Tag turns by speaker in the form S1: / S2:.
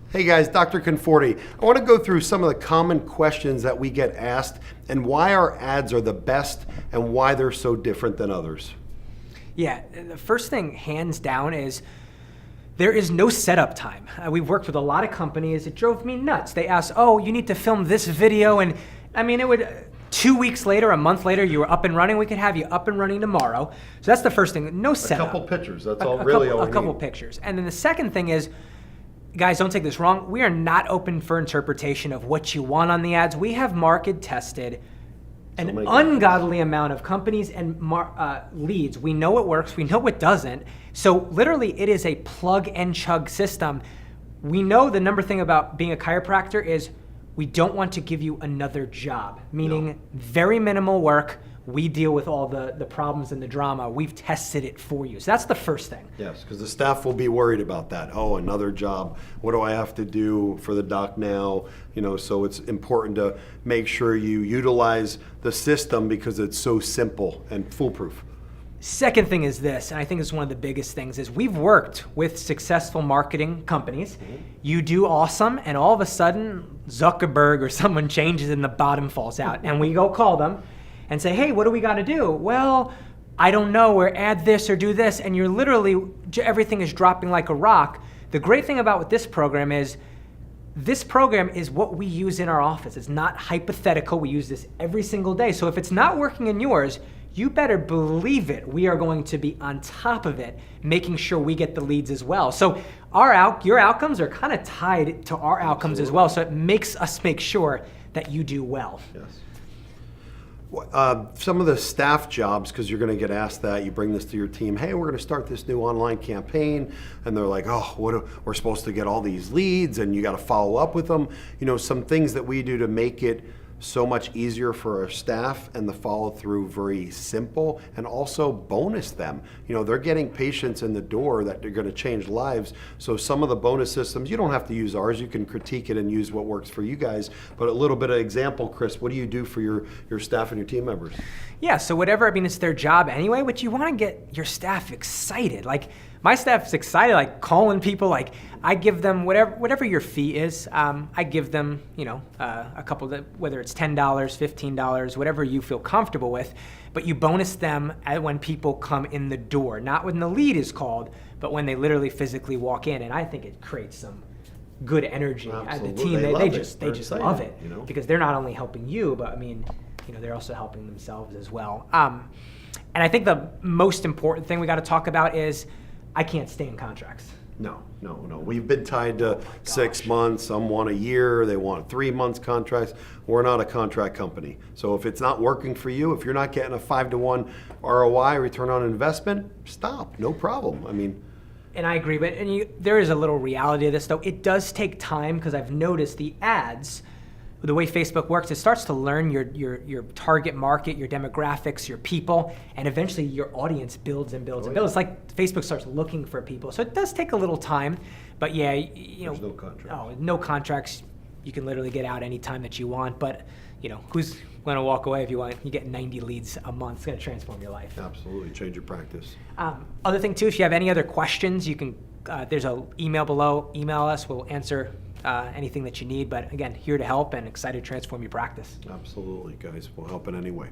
S1: Hey guys, Dr. Conforti. I want to go through some of the common questions that we get asked and why our ads are the best and why they're so different than others.
S2: Yeah, the first thing, hands down, is there is no setup time. We've worked with a lot of companies. It drove me nuts. They asked, oh, you need to film this video. And I mean, it would, 2 weeks later, a month later, you were up and running. We could have you up and running tomorrow. So that's the first thing, no setup.
S1: A couple pictures, that's all we need.
S2: A couple pictures. And then the second thing is, guys, don't take this wrong. We are not open for interpretation of what you want on the ads. We have market tested an ungodly amount of companies and leads. We know what works, we know what doesn't. So literally it is a plug and chug system. We know the number thing about being a chiropractor is we don't want to give you another job, meaning very minimal work. We deal with all the problems and the drama. We've tested it for you. So that's the first thing.
S1: Yes, because the staff will be worried about that. Oh, another job. What do I have to do for the doc now? So it's important to make sure you utilize the system because it's so simple and foolproof.
S2: Second thing is this, and I think it's one of the biggest things, is we've worked with successful marketing companies. You do awesome, and all of a sudden, Zuckerberg or someone changes and the bottom falls out. And we go call them and say, hey, what do we got to do? Well, I don't know, or add this or do this, and you're literally, everything is dropping like a rock. The great thing about this program is what we use in our office. It's not hypothetical. We use this every single day. So if it's not working in yours, you better believe it. We are going to be on top of it, making sure we get the leads as well. So your outcomes are kind of tied to our outcomes as well. So it makes us make sure that you do well.
S1: Yes. Some of the staff jobs, because you're going to get asked that, you bring this to your team, hey, we're going to start this new online campaign, and they're like, oh, we're supposed to get all these leads, and you got to follow up with them. Some things that we do to make it so much easier for our staff and the follow through very simple, and also bonus them. They're getting patients in the door that are going to change lives. So some of the bonus systems, you don't have to use ours. You can critique it and use what works for you guys. But a little bit of example, Chris, what do you do for your staff and your team members?
S2: Yeah, so it's their job anyway, but you want to get your staff excited. Like, my staff's excited, like calling people, like I give them whatever your fee is, I give them, a couple, whether it's $10, $15, whatever you feel comfortable with, but you bonus them when people come in the door, not when the lead is called, but when they literally physically walk in. And I think it creates some good energy at the team. They just love it, because they're not only helping you, but they're also helping themselves as well. And I think the most important thing we got to talk about is I can't stand contracts.
S1: No. We've been tied to 6 months. Some want a year. They want 3 months contracts. We're not a contract company. So if it's not working for you, if you're not getting a 5-to-1 ROI, return on investment, stop. No problem.
S2: And I agree, but there is a little reality to this, though. It does take time, because I've noticed the ads, the way Facebook works, it starts to learn your target market, your demographics, your people, and eventually your audience builds and builds and builds. It's like Facebook starts looking for people. So it does take a little time, but yeah,
S1: There's no contracts.
S2: No contracts. You can literally get out anytime that you want, but who's going to walk away if you get 90 leads a month? It's going to transform your life.
S1: Absolutely, change your practice.
S2: Other thing too, if you have any other questions, you can, there's an email below, email us, we'll answer anything that you need, but again, here to help and excited to transform your practice.
S1: Absolutely, guys. We'll help in any way.